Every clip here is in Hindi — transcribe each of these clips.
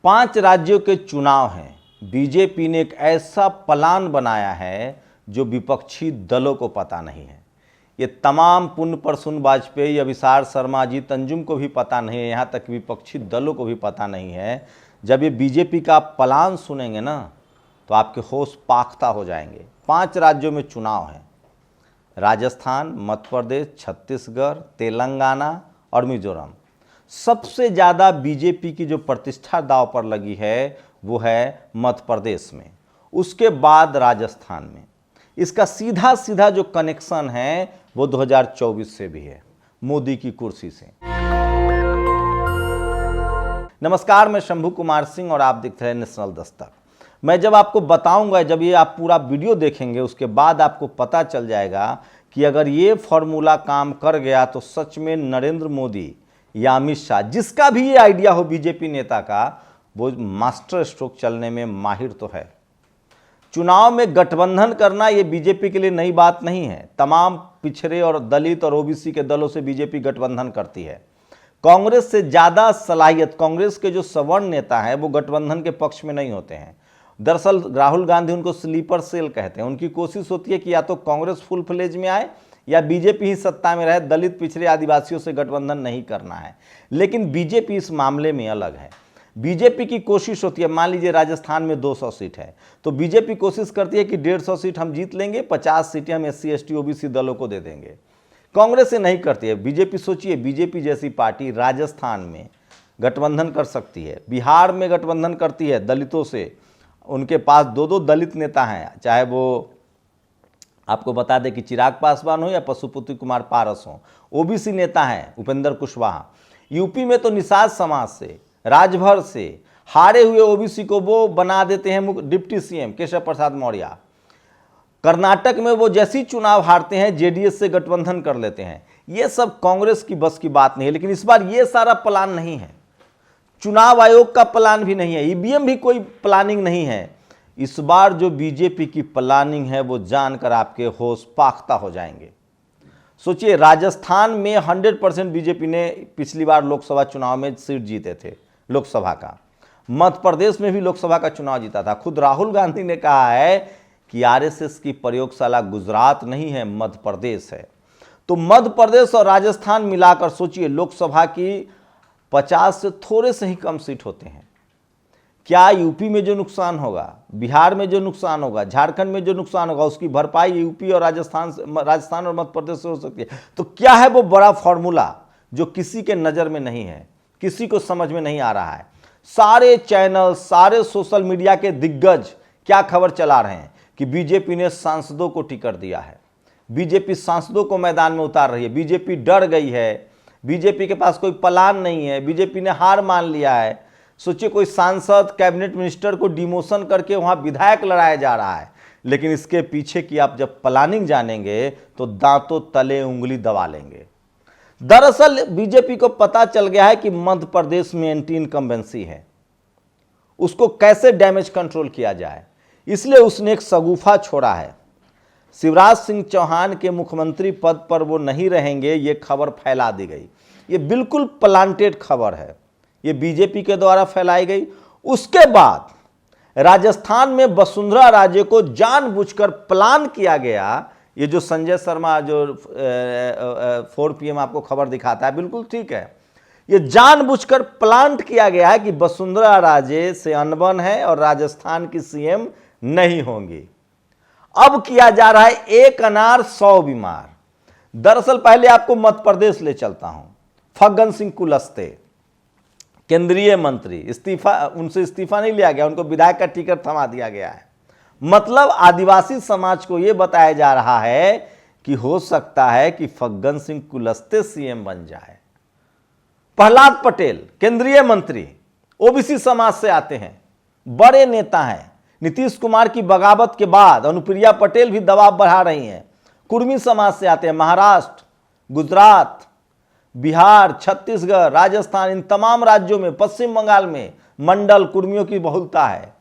5 राज्यों के चुनाव हैं। बीजेपी ने एक ऐसा प्लान बनाया है जो विपक्षी दलों को पता नहीं है। ये तमाम पुण्य प्रसून वाजपेयी, अभिसार शर्मा, अजीत अंजुम को भी पता नहीं है, यहाँ तक विपक्षी दलों को भी पता नहीं है। जब ये बीजेपी का प्लान सुनेंगे ना तो आपके होश पाख्ता हो जाएंगे। 5 राज्यों में चुनाव हैं, राजस्थान, मध्य प्रदेश, छत्तीसगढ़, तेलंगाना और मिजोरम। सबसे ज़्यादा बीजेपी की जो प्रतिष्ठा दांव पर लगी है वो है मध्य प्रदेश में, उसके बाद राजस्थान में। इसका सीधा सीधा जो कनेक्शन है वो 2024 से भी है, मोदी की कुर्सी से। नमस्कार, मैं शंभू कुमार सिंह और आप देख रहे हैं नेशनल दस्तक। मैं जब आपको बताऊंगा, जब ये आप पूरा वीडियो देखेंगे उसके बाद आपको पता चल जाएगा कि अगर ये फॉर्मूला काम कर गया तो सच में नरेंद्र मोदी या अमित शाह, जिसका भी ये आइडिया हो बीजेपी नेता का, वो मास्टर स्ट्रोक चलने में माहिर तो है। चुनाव में गठबंधन करना ये बीजेपी के लिए नई बात नहीं है। तमाम पिछड़े और दलित और ओबीसी के दलों से बीजेपी गठबंधन करती है। कांग्रेस से ज़्यादा सलाहियत कांग्रेस के जो सवर्ण नेता हैं वो गठबंधन के पक्ष में नहीं होते हैं। दरअसल राहुल गांधी उनको स्लीपर सेल कहते हैं। उनकी कोशिश होती है कि या तो कांग्रेस फुल फ्लेज में आए या बीजेपी ही सत्ता में रहे, दलित पिछड़े आदिवासियों से गठबंधन नहीं करना है। लेकिन बीजेपी इस मामले में अलग है। बीजेपी की कोशिश होती है, मान लीजिए राजस्थान में 200 सीट है तो बीजेपी कोशिश करती है कि 150 सीट हम जीत लेंगे, 50 सीटें हम SC ST OBC दलों को दे देंगे। कांग्रेस से नहीं करती है। बीजेपी, सोचिए, बीजेपी जैसी पार्टी राजस्थान में गठबंधन कर सकती है, बिहार में गठबंधन करती है दलितों से। उनके पास 2 दलित नेता हैं, चाहे वो आपको बता दें कि चिराग पासवान हो या पशुपति कुमार पारस हो। ओबीसी नेता हैं उपेंद्र कुशवाहा। यूपी में तो निषाद समाज से, राजभर से हारे हुए ओबीसी को वो बना देते हैं डिप्टी CM केशव प्रसाद मौर्य। कर्नाटक में वो जैसी चुनाव हारते हैं JDS से गठबंधन कर लेते हैं। ये सब कांग्रेस की बस की बात नहीं है। लेकिन इस बार ये सारा प्लान नहीं है, चुनाव आयोग का प्लान भी नहीं है, EVM भी कोई प्लानिंग नहीं है। इस बार जो बीजेपी की प्लानिंग है वो जानकर आपके होश पाख्ता हो जाएंगे। सोचिए, राजस्थान में 100% बीजेपी ने पिछली बार लोकसभा चुनाव में सीट जीते थे लोकसभा का। मध्य प्रदेश में भी लोकसभा का चुनाव जीता था। खुद राहुल गांधी ने कहा है कि RSS की प्रयोगशाला गुजरात नहीं है, मध्य प्रदेश है। तो मध्य प्रदेश और राजस्थान मिलाकर सोचिए, लोकसभा की 50 से थोड़े से ही कम सीट होते हैं। क्या यूपी में जो नुकसान होगा, बिहार में जो नुकसान होगा, झारखंड में जो नुकसान होगा, उसकी भरपाई यूपी और राजस्थान और मध्य प्रदेश से हो सकती है? तो क्या है वो बड़ा फॉर्मूला जो किसी के नज़र में नहीं है, किसी को समझ में नहीं आ रहा है? सारे चैनल, सारे सोशल मीडिया के दिग्गज क्या खबर चला रहे हैं कि बीजेपी ने सांसदों को टिकट दिया है, बीजेपी सांसदों को मैदान में उतार रही है, बीजेपी डर गई है, बीजेपी के पास कोई प्लान नहीं है, बीजेपी ने हार मान लिया है। सोचिए, कोई सांसद, कैबिनेट मिनिस्टर को डिमोशन करके वहां विधायक लड़ाया जा रहा है। लेकिन इसके पीछे की आप जब प्लानिंग जानेंगे तो दांतों तले उंगली दबा लेंगे। दरअसल बीजेपी को पता चल गया है कि मध्य प्रदेश में एंटी इनकम्बेंसी है, उसको कैसे डैमेज कंट्रोल किया जाए, इसलिए उसने एक शगुफा छोड़ा है। शिवराज सिंह चौहान के मुख्यमंत्री पद पर वो नहीं रहेंगे, ये खबर फैला दी गई। ये बिल्कुल प्लांटेड खबर है, ये बीजेपी के द्वारा फैलाई गई। उसके बाद राजस्थान में वसुंधरा राजे को जानबूझकर प्लान किया गया। ये जो संजय शर्मा जो 4 PM आपको खबर दिखाता है, बिल्कुल ठीक है। ये जानबूझकर प्लान किया गया है कि वसुंधरा राजे से अनबन है और राजस्थान की CM नहीं होंगी। अब किया जा रहा है एक अनार 100 बीमार। दरअसल पहले आपको मध्य प्रदेश ले चलता हूं। फग्गन सिंह कुलस्ते, केंद्रीय मंत्री, उनसे इस्तीफा नहीं लिया गया, उनको विधायक का टिकट थमा दिया गया है। मतलब आदिवासी समाज को यह बताया जा रहा है कि हो सकता है कि फग्गन सिंह कुलस्ते CM बन जाए। प्रहलाद पटेल, केंद्रीय मंत्री, ओबीसी समाज से आते हैं, बड़े नेता हैं। नीतीश कुमार की बगावत के बाद अनुप्रिया पटेल भी दबाव बढ़ा रही हैं। कुर्मी समाज से आते हैं। महाराष्ट्र, गुजरात, बिहार, छत्तीसगढ़, राजस्थान, इन तमाम राज्यों में, पश्चिम बंगाल में मंडल कुर्मियों की बहुलता है।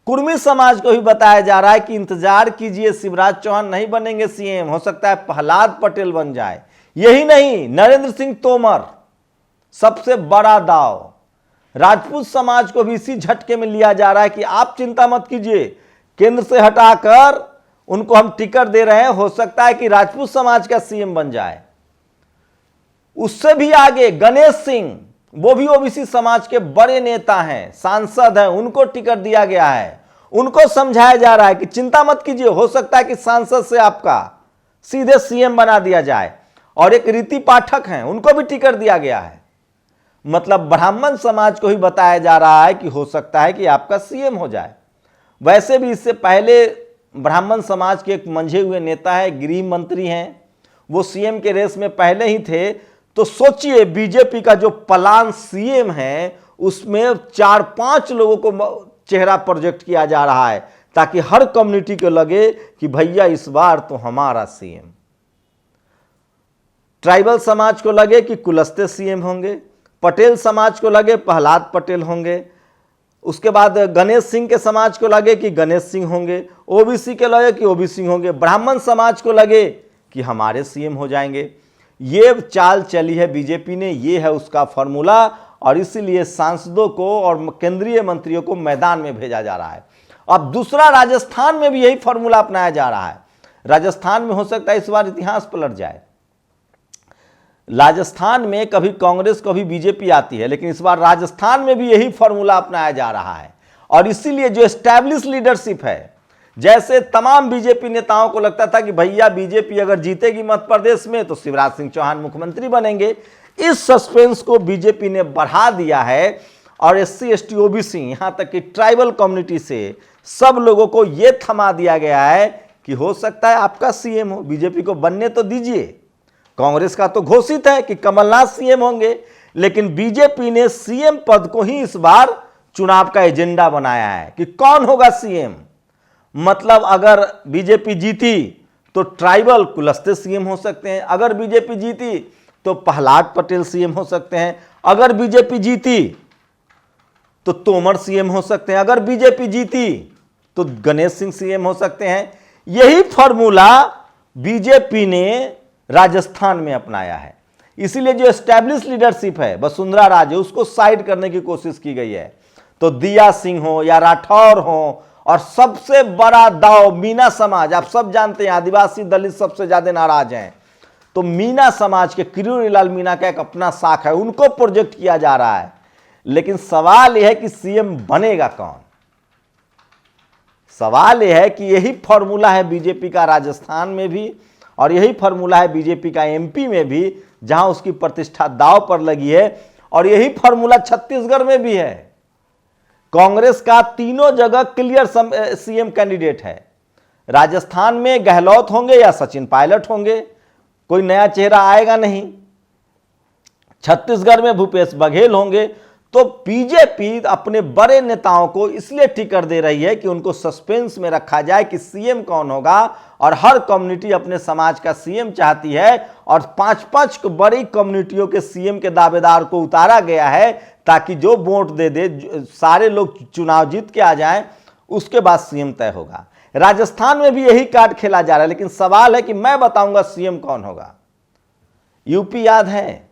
कुर्मी समाज को भी बताया जा रहा है कि इंतजार कीजिए, शिवराज चौहान नहीं बनेंगे CM, हो सकता है प्रहलाद पटेल बन जाए। यही नहीं, नरेंद्र सिंह तोमर, सबसे बड़ा दाव, राजपूत समाज को भी इसी झटके में लिया जा रहा है कि आप चिंता मत कीजिए, केंद्र से हटाकर उनको हम टिकट दे रहे हैं, हो सकता है कि राजपूत समाज का सीएम बन जाए। उससे भी आगे गणेश सिंह, वो भी ओबीसी समाज के बड़े नेता हैं, सांसद हैं, उनको टिकट दिया गया है। उनको समझाया जा रहा है कि चिंता मत कीजिए, हो सकता है कि सांसद से आपका सीधे सीएम बना दिया जाए। और एक रीति पाठक हैं, उनको भी टिकट दिया गया है। मतलब ब्राह्मण समाज को ही बताया जा रहा है कि हो सकता है कि आपका सीएम हो जाए। वैसे भी इससे पहले ब्राह्मण समाज के एक मंझे हुए नेता है, गृह मंत्री हैं, वो सीएम के रेस में पहले ही थे। तो सोचिए बीजेपी का जो प्लान सीएम है उसमें 4-5 लोगों को चेहरा प्रोजेक्ट किया जा रहा है, ताकि हर कम्युनिटी को लगे कि भैया इस बार तो हमारा सीएम। ट्राइबल समाज को लगे कि कुलस्ते सीएम होंगे, पटेल समाज को लगे प्रहलाद पटेल होंगे, उसके बाद गणेश सिंह के समाज को लगे कि गणेश सिंह होंगे, ओबीसी के लगे कि ओबीसी होंगे, ब्राह्मण समाज को लगे कि हमारे सीएम हो जाएंगे। ये चाल चली है बीजेपी ने, ये है उसका फॉर्मूला, और इसीलिए सांसदों को और केंद्रीय मंत्रियों को मैदान में भेजा जा रहा है। अब दूसरा, राजस्थान में भी यही फॉर्मूला अपनाया जा रहा है। राजस्थान में हो सकता है इस बार इतिहास पलट जाए। राजस्थान में कभी कांग्रेस कभी बीजेपी आती है, लेकिन इस बार राजस्थान में भी यही फॉर्मूला अपनाया जा रहा है। और इसीलिए जो एस्टैब्लिश लीडरशिप है, जैसे तमाम बीजेपी नेताओं को लगता था कि भैया बीजेपी अगर जीतेगी मध्य प्रदेश में तो शिवराज सिंह चौहान मुख्यमंत्री बनेंगे, इस सस्पेंस को बीजेपी ने बढ़ा दिया है। और एससी एसटी ओबीसी यहां तक कि ट्राइबल कम्युनिटी से सब लोगों को यह थमा दिया गया है कि हो सकता है आपका सीएम हो, बीजेपी को बनने तो दीजिए। कांग्रेस का तो घोषित है कि कमलनाथ सीएम होंगे, लेकिन बीजेपी ने सीएम पद को ही इस बार चुनाव का एजेंडा बनाया है कि कौन होगा सीएम। मतलब अगर बीजेपी जीती तो ट्राइबल कुलस्ते सीएम हो सकते हैं, अगर बीजेपी जीती तो प्रहलाद पटेल सीएम हो सकते हैं, अगर बीजेपी जीती तो तोमर सीएम हो सकते हैं, अगर बीजेपी जीती तो गणेश सिंह सीएम हो सकते हैं। यही फॉर्मूला बीजेपी ने राजस्थान में अपनाया है। इसीलिए जो एस्टैब्लिश लीडरशिप है, वसुंधरा राजे, उसको साइड करने की कोशिश की गई है। तो दिया सिंह हो या राठौर हो, और सबसे बड़ा दाव मीना समाज, आप सब जानते हैं आदिवासी दलित सबसे ज्यादा नाराज हैं, तो मीना समाज के किरोड़ीलाल मीना का एक अपना शाख है, उनको प्रोजेक्ट किया जा रहा है। लेकिन सवाल यह है कि सीएम बनेगा कौन। सवाल यह है कि यही फॉर्मूला है बीजेपी का राजस्थान में भी, और यही फॉर्मूला है बीजेपी का एमपी में भी, जहां उसकी प्रतिष्ठा दांव पर लगी है। और यही फॉर्मूला छत्तीसगढ़ में भी है। कांग्रेस का तीनों जगह क्लियर सीएम कैंडिडेट है। राजस्थान में गहलोत होंगे या सचिन पायलट होंगे, कोई नया चेहरा आएगा नहीं। छत्तीसगढ़ में भूपेश बघेल होंगे। तो बीजेपी अपने बड़े नेताओं को इसलिए टिकट दे रही है कि उनको सस्पेंस में रखा जाए कि सीएम कौन होगा, और हर कम्युनिटी अपने समाज का सीएम चाहती है। और 5-5 बड़ी कम्युनिटियों के सीएम के दावेदार को उतारा गया है, ताकि जो वोट दे दे सारे लोग चुनाव जीत के आ जाएं, उसके बाद सीएम तय होगा। राजस्थान में भी यही कार्ड खेला जा रहा है। लेकिन सवाल है कि मैं बताऊंगा सीएम कौन होगा। यूपी याद है,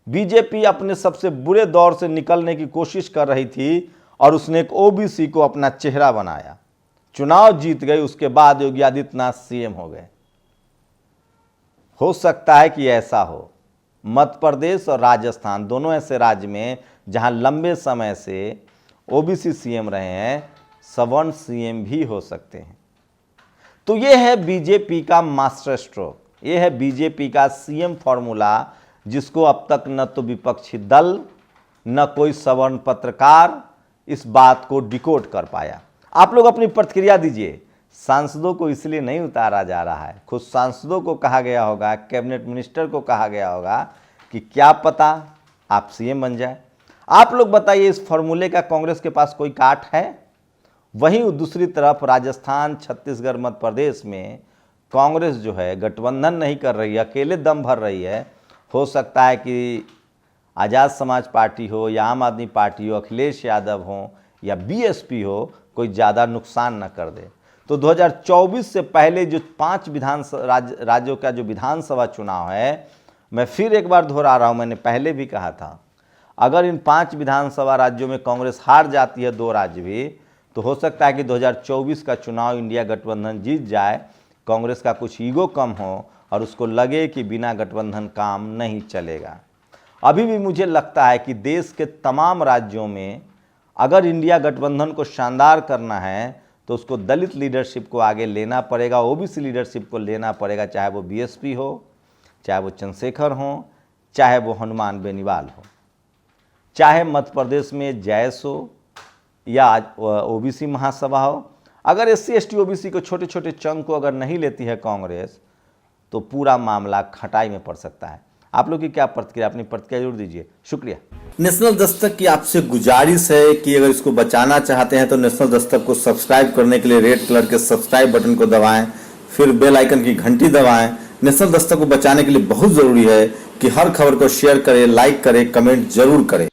बीजेपी अपने सबसे बुरे दौर से निकलने की कोशिश कर रही थी, और उसने एक ओबीसी को अपना चेहरा बनाया, चुनाव जीत गई, उसके बाद योगी आदित्यनाथ सीएम हो गए। हो सकता है कि ऐसा हो। मध्य प्रदेश और राजस्थान दोनों ऐसे राज्य में जहां लंबे समय से ओबीसी सीएम रहे हैं, सवर्ण सीएम भी हो सकते हैं। तो यह है बीजेपी का मास्टर स्ट्रोक, यह है बीजेपी का सीएम फॉर्मूला, जिसको अब तक न तो विपक्षी दल न कोई सवर्ण पत्रकार इस बात को डिकोड कर पाया। आप लोग अपनी प्रतिक्रिया दीजिए। सांसदों को इसलिए नहीं उतारा जा रहा है, खुद सांसदों को कहा गया होगा, कैबिनेट मिनिस्टर को कहा गया होगा कि क्या पता आप सीएम बन जाए। आप लोग बताइए, इस फॉर्मूले का कांग्रेस के पास कोई काट है? वहीं दूसरी तरफ राजस्थान, छत्तीसगढ़, मध्य प्रदेश में कांग्रेस जो है गठबंधन नहीं कर रही है, अकेले दम भर रही है। हो सकता है कि आज़ाद समाज पार्टी हो या आम आदमी पार्टी हो, अखिलेश यादव हो या बीएसपी हो, कोई ज़्यादा नुकसान न कर दे। तो 2024 से पहले जो 5 राज्यों का जो विधानसभा चुनाव है, मैं फिर एक बार दोहरा रहा हूँ, मैंने पहले भी कहा था, अगर इन 5 विधानसभा राज्यों में कांग्रेस हार जाती है, 2 राज्य भी, तो हो सकता है कि 2024 का चुनाव इंडिया गठबंधन जीत जाए, कांग्रेस का कुछ ईगो कम हो और उसको लगे कि बिना गठबंधन काम नहीं चलेगा। अभी भी मुझे लगता है कि देश के तमाम राज्यों में अगर इंडिया गठबंधन को शानदार करना है तो उसको दलित लीडरशिप को आगे लेना पड़ेगा, ओबीसी लीडरशिप को लेना पड़ेगा, चाहे वो बीएसपी हो, चाहे वो चंद्रशेखर हो, चाहे वो हनुमान बेनीवाल हो, चाहे मध्य प्रदेश में जैस हो या ओबीसी महासभा हो। अगर एससी एसटी ओबीसी को छोटे छोटे चंक को अगर नहीं लेती है कांग्रेस तो पूरा मामला खटाई में पड़ सकता है। आप लोग की क्या प्रतिक्रिया, अपनी प्रतिक्रिया जरूर दीजिए। शुक्रिया। नेशनल दस्तक की आपसे गुजारिश है कि अगर इसको बचाना चाहते हैं तो नेशनल दस्तक को सब्सक्राइब करने के लिए रेड कलर के सब्सक्राइब बटन को दबाएं, फिर बेल आइकन की घंटी दबाएं। नेशनल दस्तक को बचाने के लिए बहुत जरूरी है कि हर खबर को शेयर करें, लाइक करें, कमेंट जरूर करें।